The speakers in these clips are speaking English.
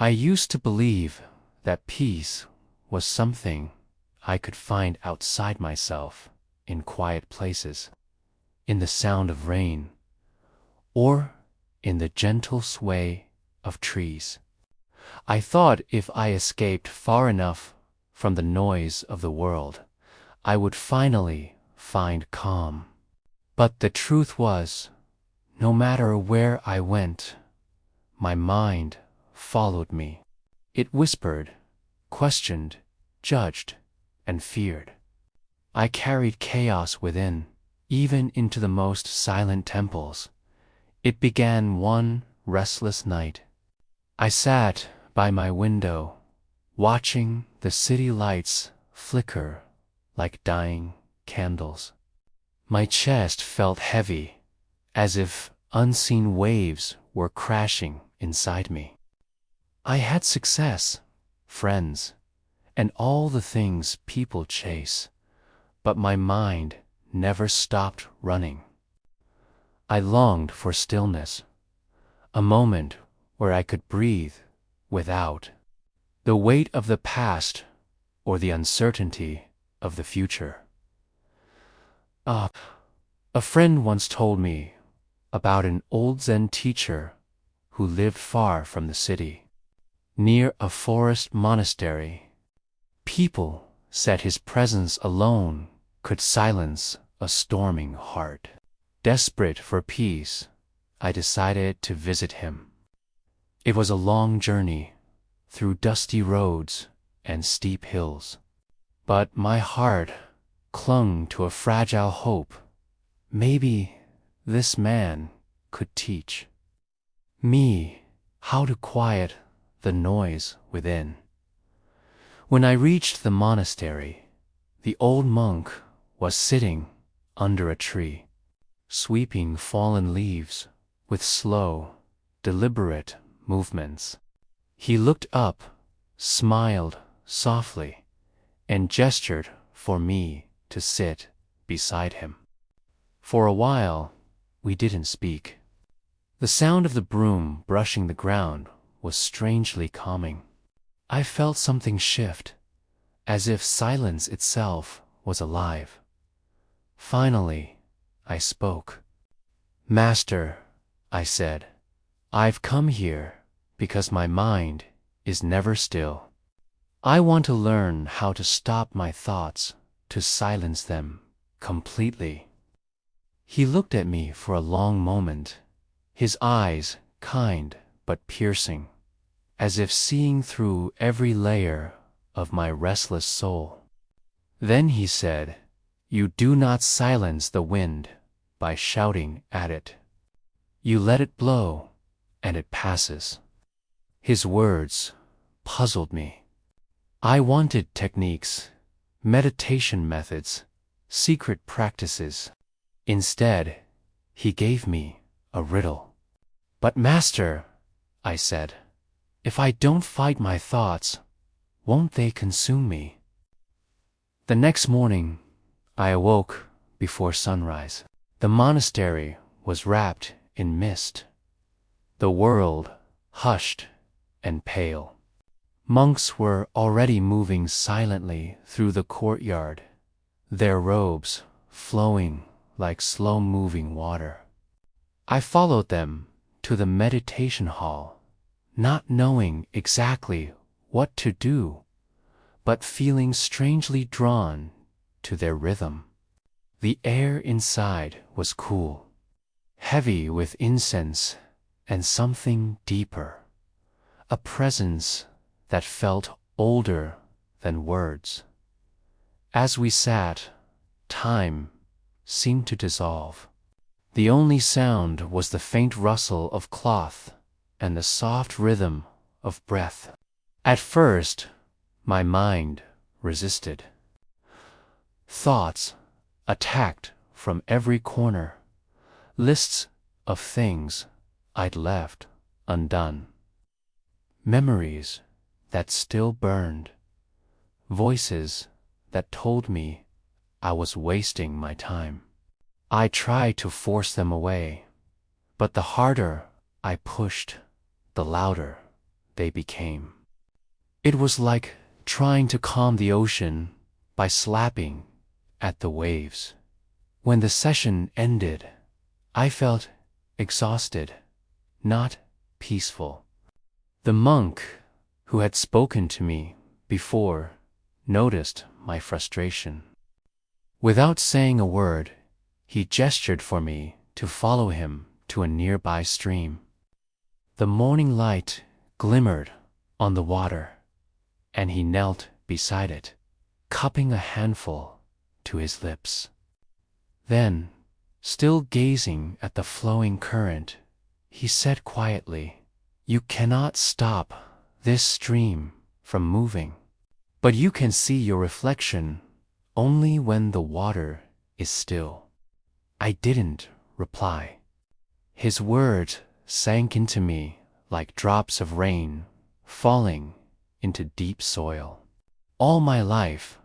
I used to believe that peace was something I could find outside myself, in quiet places, in the sound of rain, or in the gentle sway of trees. I thought if I escaped far enough from the noise of the world, I would finally find calm. But the truth was, no matter where I went, my mind followed me. It whispered, questioned, judged, and feared. I carried chaos within, even into the most silent temples. It began one restless night. I sat by my window, watching the city lights flicker like dying candles. My chest felt heavy, as if unseen waves were crashing inside me. I had success, friends, and all the things people chase, but my mind never stopped running. I longed for stillness, a moment where I could breathe without the weight of the past or the uncertainty of the future. A friend once told me about an old Zen teacher who lived far from the city, near a forest monastery. People said his presence alone could silence a storming heart. Desperate for peace, I decided to visit him. It was a long journey through dusty roads and steep hills, but my heart clung to a fragile hope. Maybe this man could teach me how to quiet the noise within. When I reached the monastery, the old monk was sitting under a tree, sweeping fallen leaves with slow, deliberate movements. He looked up, smiled softly, and gestured for me to sit beside him. For a while, we didn't speak. The sound of the broom brushing the ground was strangely calming. I felt something shift, as if silence itself was alive. Finally, I spoke. "Master," I said, "I've come here because my mind is never still. I want to learn how to stop my thoughts, to silence them completely." He looked at me for a long moment, his eyes kind but piercing, as if seeing through every layer of my restless soul. Then he said, "You do not silence the wind by shouting at it. You let it blow, and it passes." His words puzzled me. I wanted techniques, meditation methods, secret practices. Instead, he gave me a riddle. "But master," I said, "if I don't fight my thoughts, won't they consume me?" The next morning, I awoke before sunrise. The monastery was wrapped in mist, the world hushed and pale. Monks were already moving silently through the courtyard, their robes flowing like slow-moving water. I followed them to the meditation hall, not knowing exactly what to do, but feeling strangely drawn to their rhythm. The air inside was cool, heavy with incense and something deeper, a presence that felt older than words. As we sat, time seemed to dissolve. The only sound was the faint rustle of cloth and the soft rhythm of breath. At first, my mind resisted. Thoughts attacked from every corner, lists of things I'd left undone, memories that still burned, voices that told me I was wasting my time. I tried to force them away, but the harder I pushed, the louder they became. It was like trying to calm the ocean by slapping at the waves. When the session ended, I felt exhausted, not peaceful. The monk who had spoken to me before noticed my frustration. Without saying a word, he gestured for me to follow him to a nearby stream. The morning light glimmered on the water, and he knelt beside it, cupping a handful to his lips. Then, still gazing at the flowing current, he said quietly, "You cannot stop this stream from moving, but you can see your reflection only when the water is still." I didn't reply. His words sank into me like drops of rain falling into deep soil. All my life,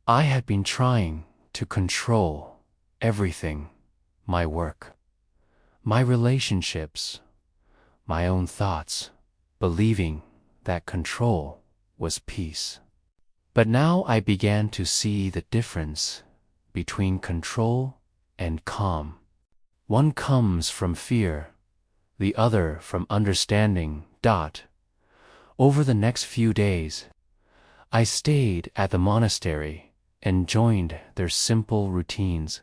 I had been trying to control everything: my work, my relationships, my own thoughts, believing that control was peace. But now I began to see the difference between control and calm. One comes from fear, the other from understanding. Over the next few days, I stayed at the monastery and joined their simple routines: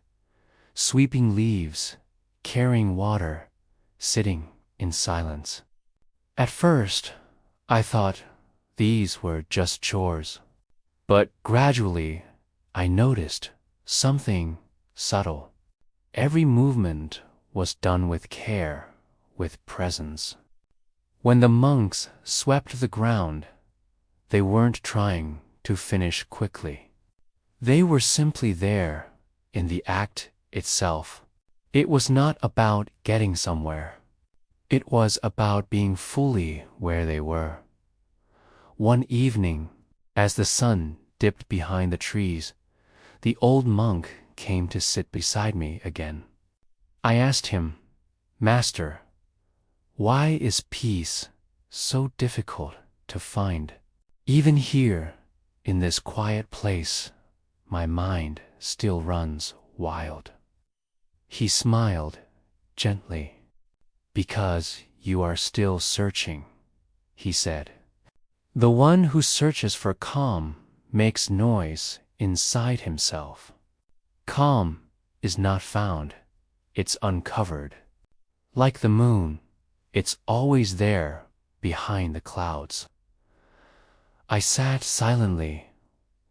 sweeping leaves, carrying water, sitting in silence. At first, I thought these were just chores, but gradually I noticed something subtle. Every movement was done with care, with presence. When the monks swept the ground, they weren't trying to finish quickly. They were simply there in the act itself. It was not about getting somewhere. It was about being fully where they were. One evening, as the sun dipped behind the trees, the old monk came to sit beside me again. I asked him, "Master, why is peace so difficult to find? Even here, in this quiet place, my mind still runs wild." He smiled gently. "Because you are still searching," he said. "The one who searches for calm makes noise inside himself. Calm is not found, it's uncovered. Like the moon, it's always there behind the clouds." I sat silently,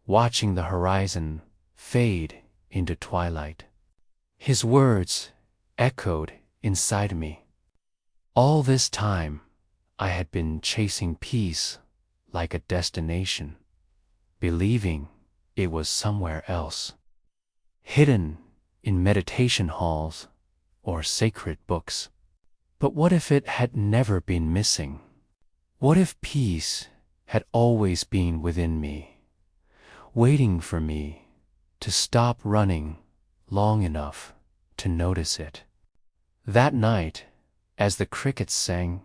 watching the horizon fade into twilight. His words echoed inside me. All this time, I had been chasing peace like a destination, believing it was somewhere else, hidden in meditation halls or sacred books. But what if it had never been missing? What if peace had always been within me, waiting for me to stop running long enough to notice it? That night, as the crickets sang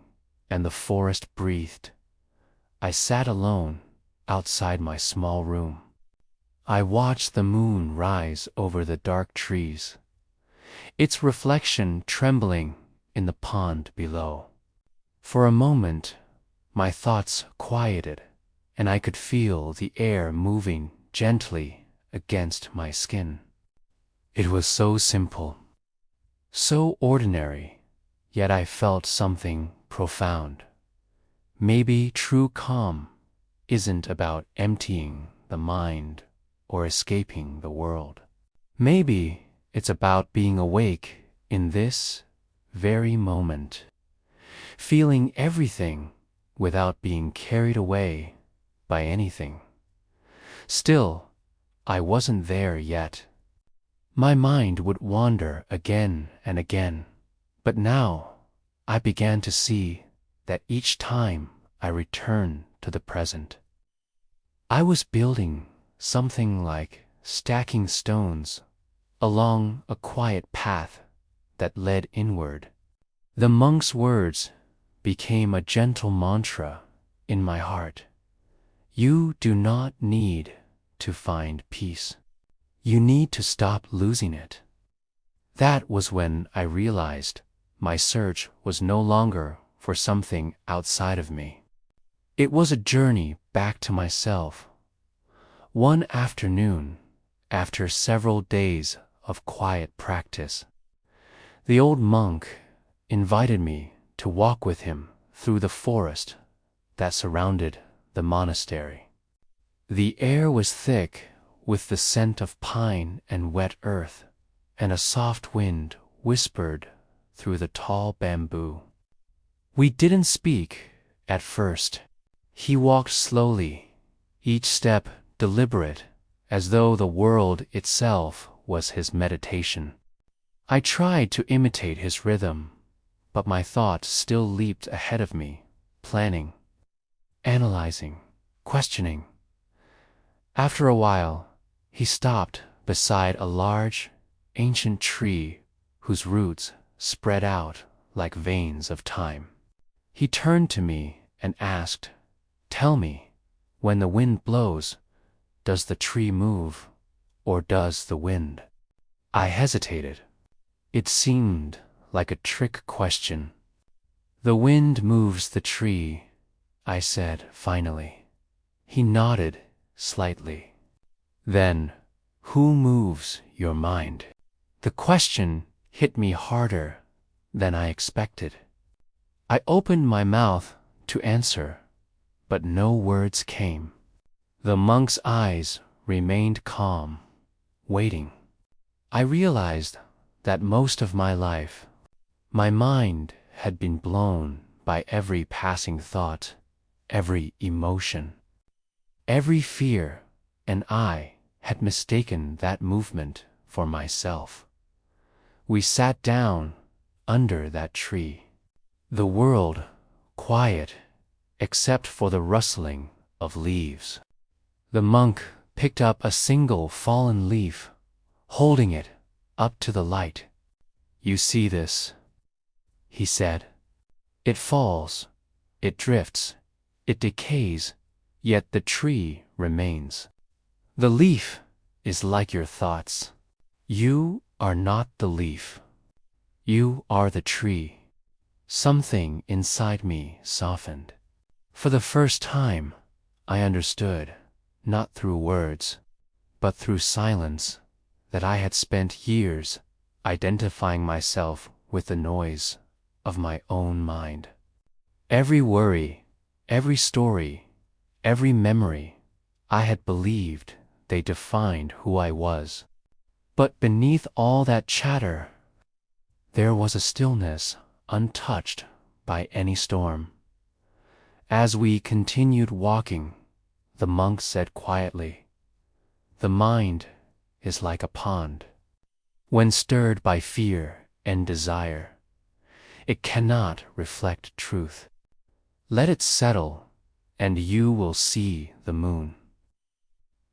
and the forest breathed, I sat alone outside my small room. I watched the moon rise over the dark trees, its reflection trembling in the pond below. For a moment, my thoughts quieted, and I could feel the air moving gently against my skin. It was so simple, so ordinary, yet I felt something profound. Maybe true calm isn't about emptying the mind or escaping the world. Maybe it's about being awake in this very moment, feeling everything without being carried away by anything. Still, I wasn't there yet. My mind would wander again and again, but now I began to see that each time I returned to the present, I was building something like stacking stones along a quiet path that led inward. The monk's words became a gentle mantra in my heart, "You do not need to find peace. You need to stop losing it." That was when I realized my search was no longer for something outside of me. It was a journey back to myself. One afternoon, after several days of quiet practice, the old monk invited me to walk with him through the forest that surrounded the monastery. The air was thick with the scent of pine and wet earth, and a soft wind whispered through the tall bamboo. We didn't speak at first. He walked slowly, each step deliberate, as though the world itself was his meditation. I tried to imitate his rhythm, but my thoughts still leaped ahead of me, planning, analyzing, questioning. After a while, he stopped beside a large, ancient tree whose roots spread out like veins of time. He turned to me and asked, "Tell me, when the wind blows, does the tree move, or does the wind?" I hesitated. It seemed like a trick question. "The wind moves the tree," I said finally. He nodded slightly. "Then, who moves your mind?" The question hit me harder than I expected. I opened my mouth to answer, but no words came. The monk's eyes remained calm, waiting. I realized that most of my life, my mind had been blown by every passing thought, every emotion, every fear, and I had mistaken that movement for myself. We sat down under that tree. The world quiet except for the rustling of leaves. The monk picked up a single fallen leaf, holding it up to the light. "You see this?" he said. "It falls, it drifts, it decays, yet the tree remains. The leaf is like your thoughts. You are not the leaf. You are the tree." Something inside me softened. For the first time, I understood, not through words, but through silence, that I had spent years identifying myself with the noise of my own mind. Every worry, every story, every memory, I had believed they defined who I was. But beneath all that chatter, there was a stillness untouched by any storm. As we continued walking, the monk said quietly, "The mind is like a pond. When stirred by fear and desire, it cannot reflect truth. Let it settle, and you will see the moon."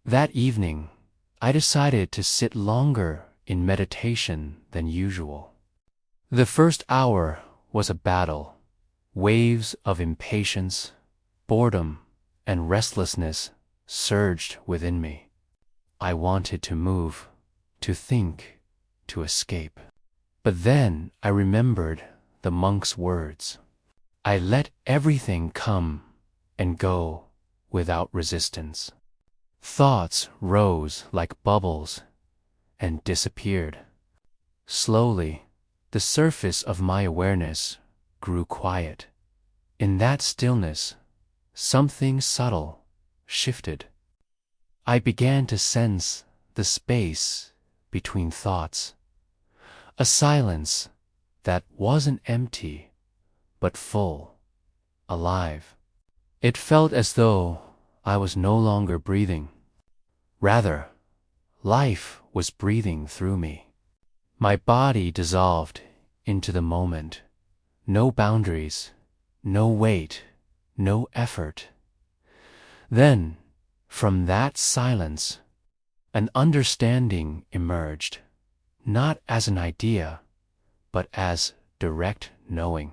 That evening, I decided to sit longer in meditation than usual. The first hour was a battle. Waves of impatience, boredom, and restlessness surged within me. I wanted to move, to think, to escape. But then I remembered the monk's words. I let everything come and go without resistance. Thoughts rose like bubbles and disappeared. Slowly, the surface of my awareness grew quiet. In that stillness, something subtle shifted. I began to sense the space between thoughts, a silence that wasn't empty, but full, alive. It felt as though I was no longer breathing. Rather, life was breathing through me. My body dissolved into the moment. No boundaries, no weight, no effort. Then, from that silence, an understanding emerged, not as an idea, but as direct knowing.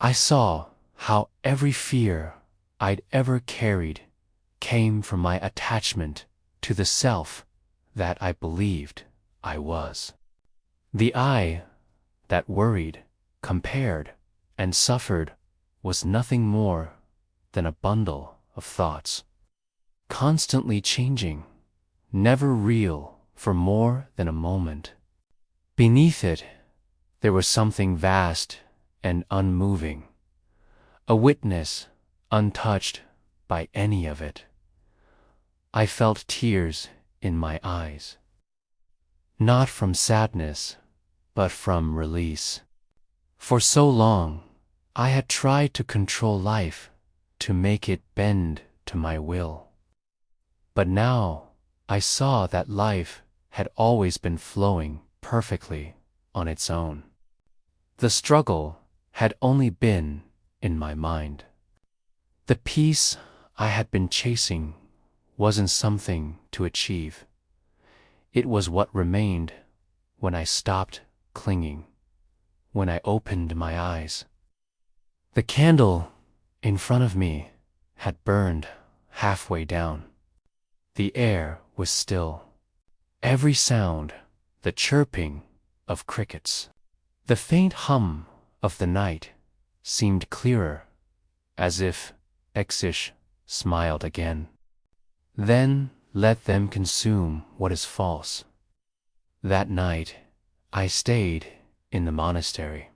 I saw how every fear I'd ever carried came from my attachment to the self that I believed I was. The I that worried, compared, and suffered was nothing more than a bundle of thoughts, constantly changing, never real for more than a moment. Beneath it, there was something vast and unmoving, a witness untouched by any of it. I felt tears in my eyes, not from sadness, but from release. For so long, I had tried to control life, to make it bend to my will. But now I saw that life had always been flowing perfectly on its own. The struggle had only been in my mind. The peace I had been chasing wasn't something to achieve. It was what remained when I stopped clinging, when I opened my eyes. The candle in front of me had burned halfway down. The air was still. Every sound, the chirping of crickets, the faint hum of the night seemed clearer, as if Exish smiled again. Then let them consume what is false. That night I stayed in the monastery,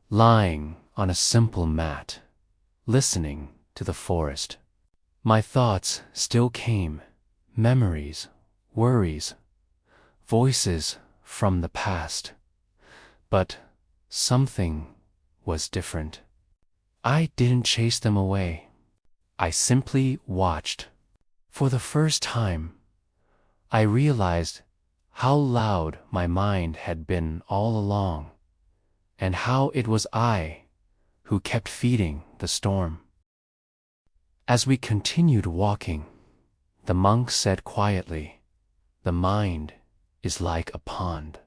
lying on a simple mat, listening to the forest. My thoughts still came, memories, worries, voices from the past. But something was different. I didn't chase them away. I simply watched. For the first time, I realized how loud my mind had been all along, and how it was I who kept feeding the storm. As we continued walking, the monk said quietly, "The mind is like a pond.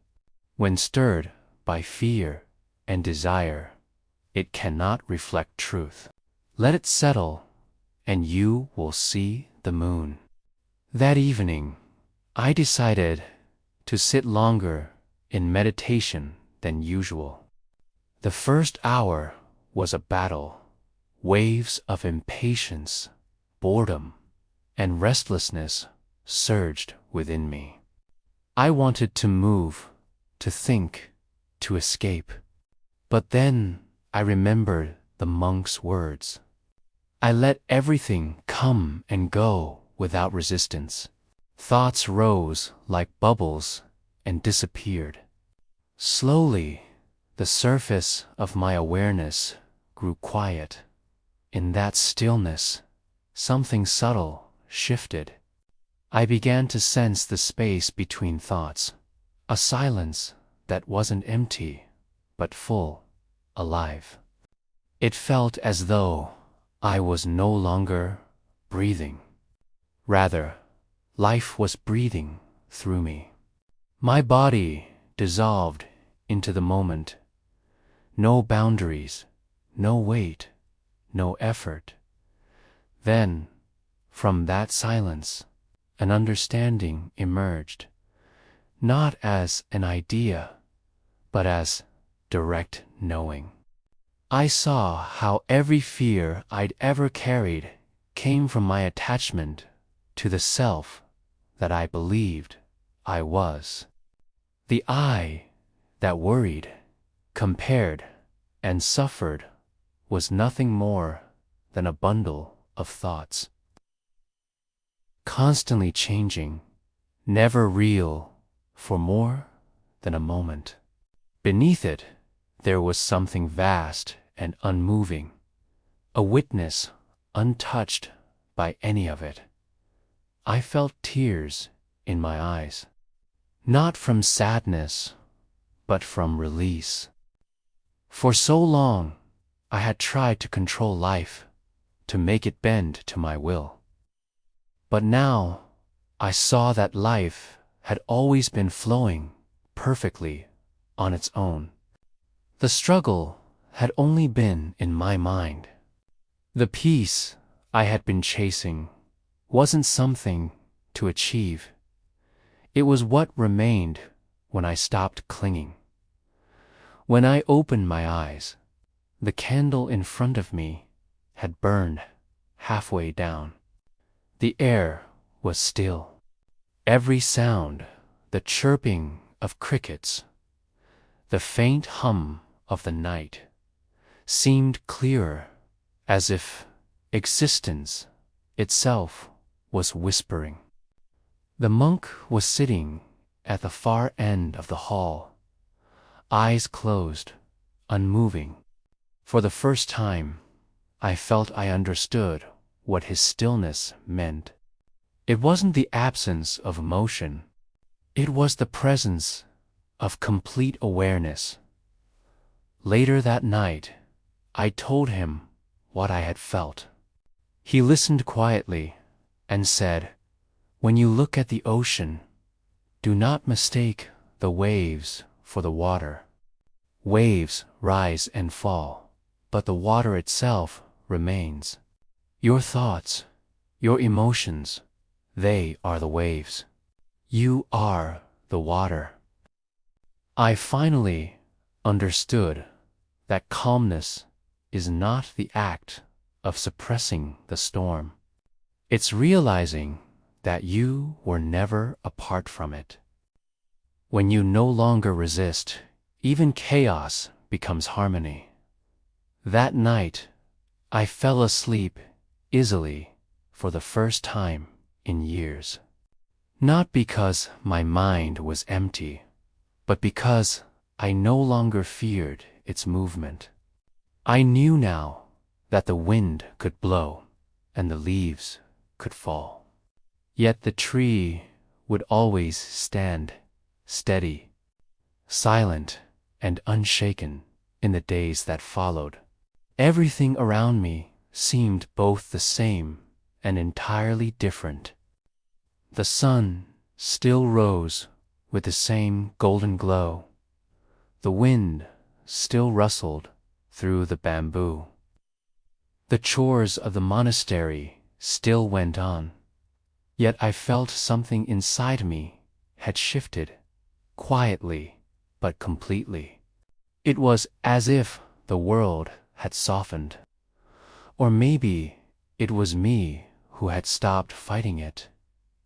When stirred by fear and desire, it cannot reflect truth. Let it settle, and you will see the moon." That evening, I decided to sit longer in meditation than usual. The first hour was a battle. Waves of impatience, boredom, and restlessness surged within me. I wanted to move, to think, to escape. But then I remembered the monk's words. I let everything come and go without resistance. Thoughts rose like bubbles and disappeared. Slowly, the surface of my awareness grew quiet. In that stillness, something subtle shifted. I began to sense the space between thoughts, a silence that wasn't empty, but full, alive. It felt as though I was no longer breathing. Rather, life was breathing through me. My body dissolved into the moment. No boundaries, no weight, no effort. Then, from that silence, an understanding emerged, not as an idea, but as direct knowing. I saw how every fear I'd ever carried came from my attachment to the self that I believed I was. The I that worried, compared, and suffered was nothing more than a bundle of thoughts, constantly changing, never real for more than a moment. Beneath it, there was something vast and unmoving, a witness untouched by any of it. I felt tears in my eyes, not from sadness, but from release. For so long, I had tried to control life, to make it bend to my will. But now, I saw that life had always been flowing perfectly on its own. The struggle had only been in my mind. The peace I had been chasing wasn't something to achieve. It was what remained when I stopped clinging. When I opened my eyes, the candle in front of me had burned halfway down. The air was still. Every sound, the chirping of crickets, the faint hum of the night, seemed clearer, as if existence itself was whispering. The monk was sitting at the far end of the hall, eyes closed, unmoving. For the first time, I felt I understood what his stillness meant. It wasn't the absence of emotion. It was the presence of complete awareness. Later that night, I told him what I had felt. He listened quietly and said, "When you look at the ocean, do not mistake the waves for the water. Waves rise and fall, but the water itself remains. Your thoughts, your emotions, they are the waves. You are the water." I finally understood that calmness is not the act of suppressing the storm. It's realizing that you were never apart from it. When you no longer resist, even chaos becomes harmony. That night, I fell asleep easily for the first time in years. Not because my mind was empty, but because I no longer feared its movement. I knew now that the wind could blow and the leaves could fall. Yet the tree would always stand steady, silent and unshaken in the days that followed. Everything around me seemed both the same and entirely different. The sun still rose with the same golden glow. The wind still rustled through the bamboo. The chores of the monastery still went on. Yet I felt something inside me had shifted, quietly but completely. It was as if the world had softened. Or maybe it was me who had stopped fighting it.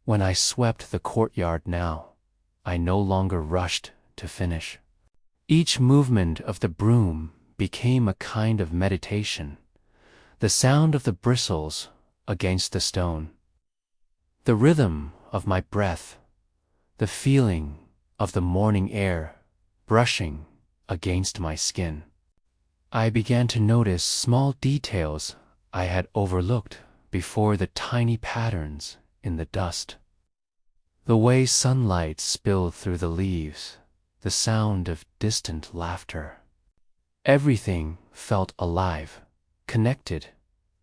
When I swept the courtyard now, I no longer rushed to finish. Each movement of the broom became a kind of meditation, the sound of the bristles against the stone, the rhythm of my breath, the feeling of the morning air brushing against my skin. I began to notice small details I had overlooked before, the tiny patterns in the dust, the way sunlight spilled through the leaves, the sound of distant laughter. Everything felt alive, connected,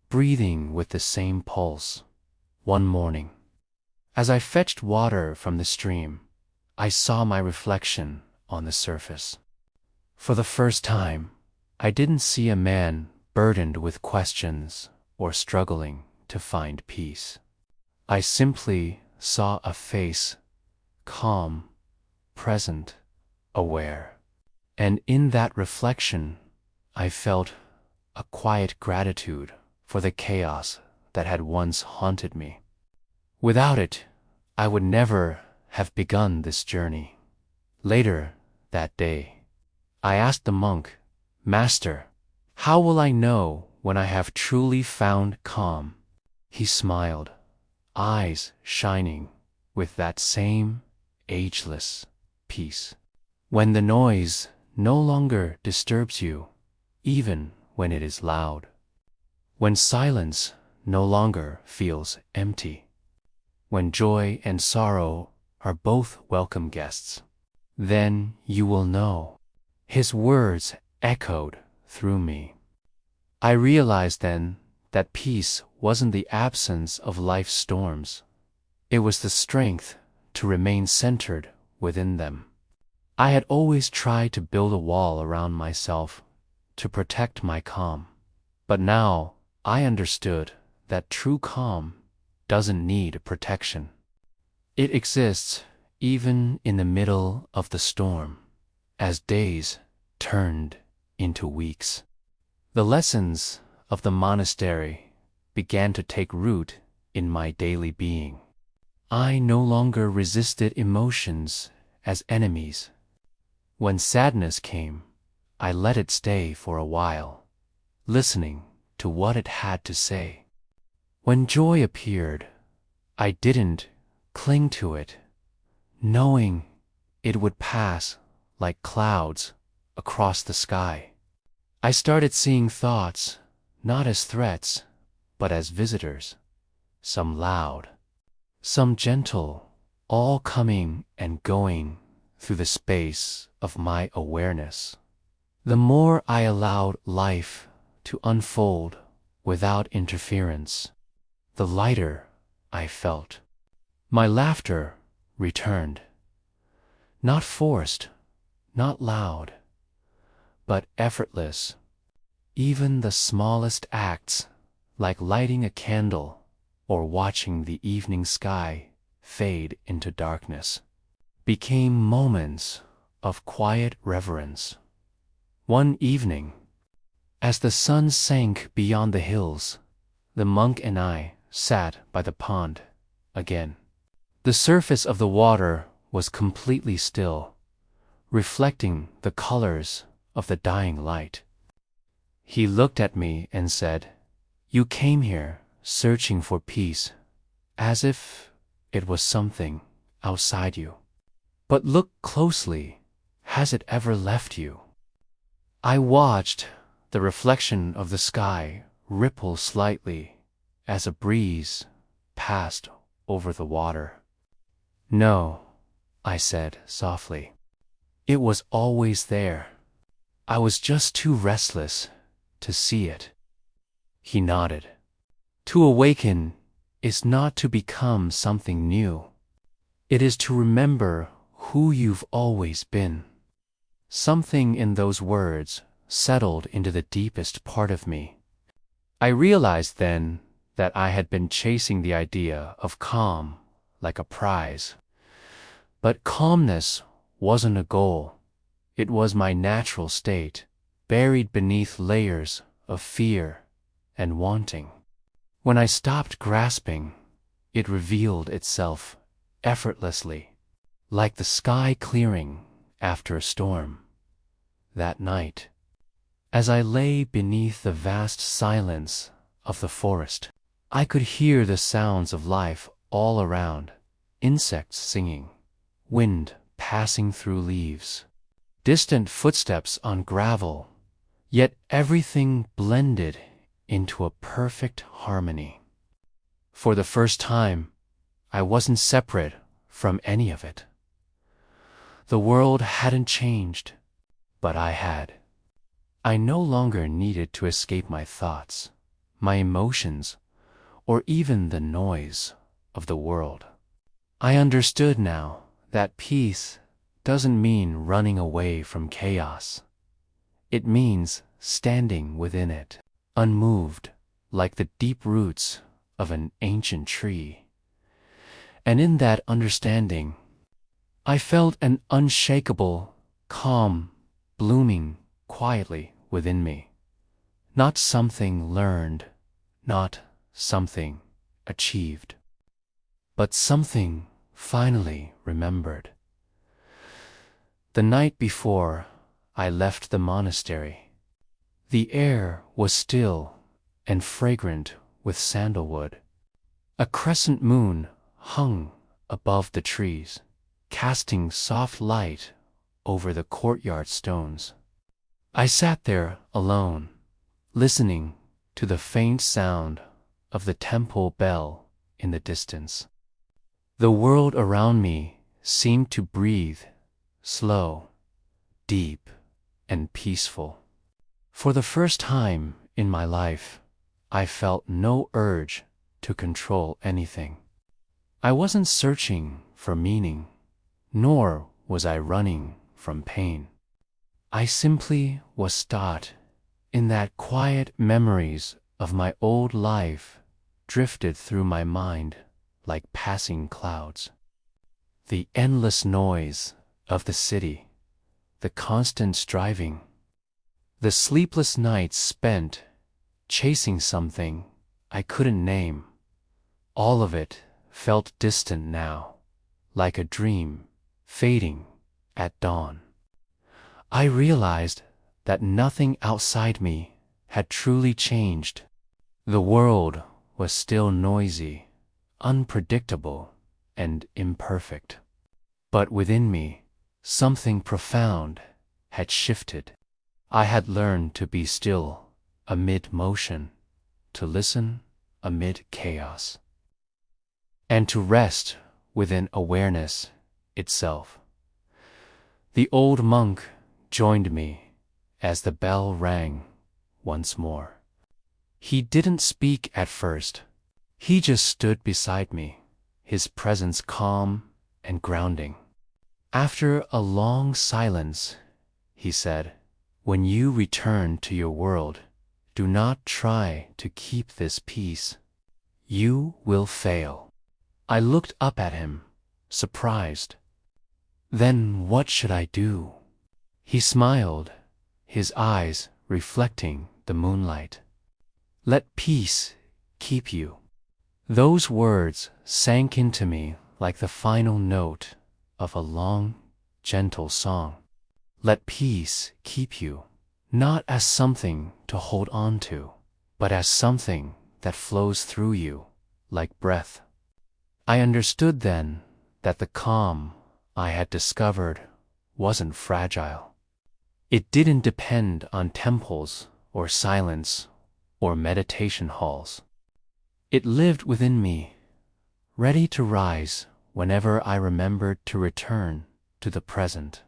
breathing with the same pulse. One morning, as I fetched water from the stream, I saw my reflection on the surface. For the first time, I didn't see a man burdened with questions or struggling to find peace. I simply saw a face, calm, present, aware. And in that reflection, I felt a quiet gratitude for the chaos that had once haunted me. Without it, I would never have begun this journey. Later that day, I asked the monk, "Master, how will I know when I have truly found calm?" He smiled, eyes shining with that same ageless peace. When the noise no longer disturbs you, even when it is loud. When silence no longer feels empty. When joy and sorrow are both welcome guests. Then you will know. His words echoed through me. I realized then that peace wasn't the absence of life's storms. It was the strength to remain centered within them. I had always tried to build a wall around myself to protect my calm. But now I understood that true calm doesn't need protection. It exists even in the middle of the storm, as days turned into weeks. The lessons of the monastery began to take root in my daily being. I no longer resisted emotions as enemies. When sadness came, I let it stay for a while, listening to what it had to say. When joy appeared, I didn't cling to it, knowing it would pass like clouds across the sky. I started seeing thoughts not as threats, but as visitors, some loud, some gentle, all coming and going through the space of my awareness. The more I allowed life to unfold without interference, the lighter I felt. My laughter returned, not forced, not loud, but effortless. Even the smallest acts, like lighting a candle or watching the evening sky fade into darkness, became moments of quiet reverence. One evening, as the sun sank beyond the hills, the monk and I sat by the pond again. The surface of the water was completely still, reflecting the colors of the dying light. He looked at me and said, "You came here searching for peace, as if it was something outside you. But look closely, has it ever left you?" I watched the reflection of the sky ripple slightly as a breeze passed over the water. "No," I said softly. "It was always there. I was just too restless to see it." He nodded. To awaken is not to become something new. It is to remember who you've always been. Something in those words settled into the deepest part of me. I realized then that I had been chasing the idea of calm like a prize. But calmness wasn't a goal. It was my natural state, buried beneath layers of fear and wanting. When I stopped grasping, it revealed itself effortlessly, like the sky clearing after a storm. That night, as I lay beneath the vast silence of the forest, I could hear the sounds of life all around, insects singing, wind passing through leaves, distant footsteps on gravel, yet everything blended into a perfect harmony. For the first time, I wasn't separate from any of it. The world hadn't changed, but I had. I no longer needed to escape my thoughts, my emotions, or even the noise of the world. I understood now that peace doesn't mean running away from chaos. It means standing within it, unmoved like the deep roots of an ancient tree. And in that understanding, I felt an unshakable calm blooming quietly within me. Not something learned, not something achieved, but something finally remembered. The night before I left the monastery, the air was still and fragrant with sandalwood. A crescent moon hung above the trees, casting soft light over the courtyard stones. I sat there alone, listening to the faint sound of the temple bell in the distance. The world around me seemed to breathe, slow, deep, and peaceful. For the first time in my life, I felt no urge to control anything. I wasn't searching for meaning, nor was I running from pain. I simply was taught in that quiet memories of my old life drifted through my mind like passing clouds. The endless noise of the city, the constant striving, the sleepless nights spent chasing something I couldn't name, all of it felt distant now, like a dream fading at dawn. I realized that nothing outside me had truly changed. The world was still noisy, unpredictable, and imperfect. But within me, something profound had shifted. I had learned to be still amid motion, to listen amid chaos, and to rest within awareness itself. The old monk joined me as the bell rang once more. He didn't speak at first. He just stood beside me, his presence calm and grounding. After a long silence, he said, "When you return to your world, do not try to keep this peace. You will fail." I looked up at him, surprised. "Then what should I do?" He smiled, his eyes reflecting the moonlight. "Let peace keep you." Those words sank into me like the final note of a long, gentle song. Let peace keep you, not as something to hold on to, but as something that flows through you like breath. I understood then that the calm I had discovered wasn't fragile. It didn't depend on temples or silence or meditation halls. It lived within me, ready to rise whenever I remembered to return to the present.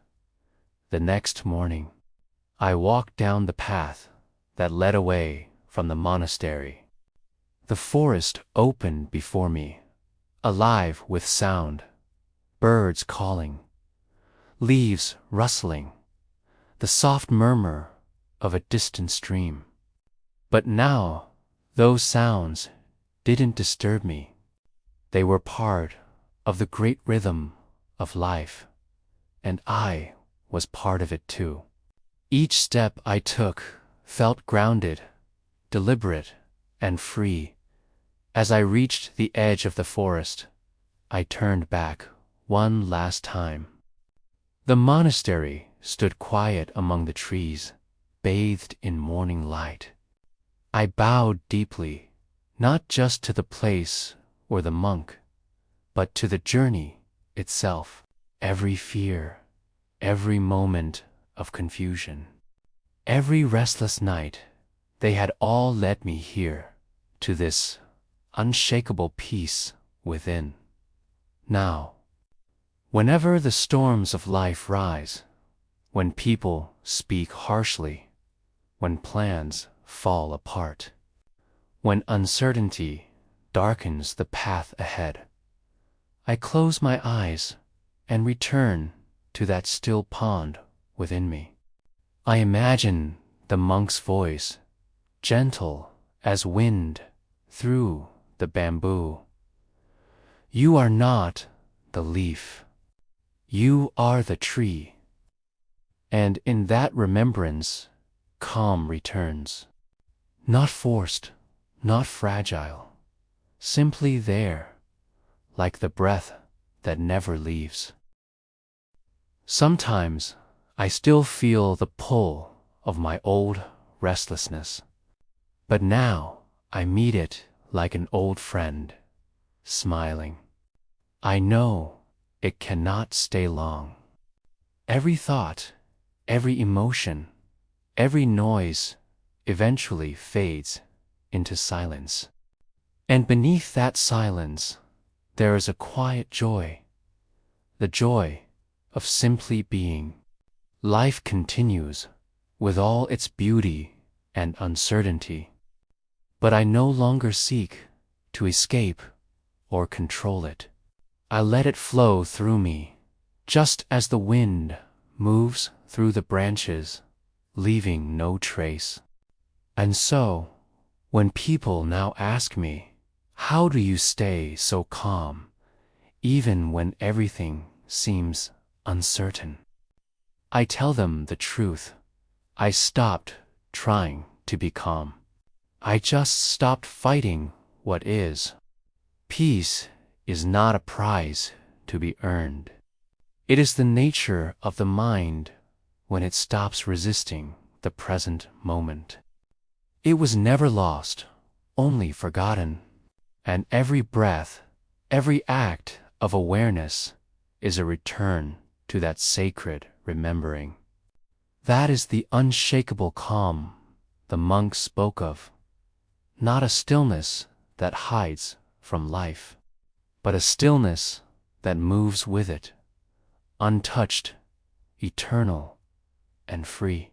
The next morning, I walked down the path that led away from the monastery. The forest opened before me, alive with sound, birds calling, leaves rustling, the soft murmur of a distant stream. But now, those sounds didn't disturb me. They were part of the great rhythm of life, and I was part of it too. Each step I took felt grounded, deliberate, and free. As I reached the edge of the forest, I turned back one last time. The monastery stood quiet among the trees, bathed in morning light. I bowed deeply, not just to the place or the monk, but to the journey itself. Every fear, every moment of confusion, every restless night, they had all led me here, to this unshakable peace within. Now, whenever the storms of life rise, when people speak harshly, when plans fall apart, when uncertainty darkens the path ahead, I close my eyes and return to that still pond within me. I imagine the monk's voice, gentle as wind through the bamboo. You are not the leaf. You are the tree. And in that remembrance, calm returns. Not forced, not fragile, simply there, like the breath that never leaves. Sometimes I still feel the pull of my old restlessness, but now I meet it like an old friend, smiling. I know it cannot stay long. Every thought, every emotion, every noise eventually fades into silence. And beneath that silence, there is a quiet joy, the joy of simply being. Life continues with all its beauty and uncertainty, but I no longer seek to escape or control it. I let it flow through me, just as the wind moves through the branches, leaving no trace. And so, when people now ask me, How do you stay so calm, even when everything seems uncertain? I tell them the truth. I stopped trying to be calm. I just stopped fighting what is. Peace is not a prize to be earned. It is the nature of the mind when it stops resisting the present moment. It was never lost, only forgotten. And every breath, every act of awareness is a return to that sacred remembering. That is the unshakable calm the monk spoke of, not a stillness that hides from life, but a stillness that moves with it, untouched, eternal, and free.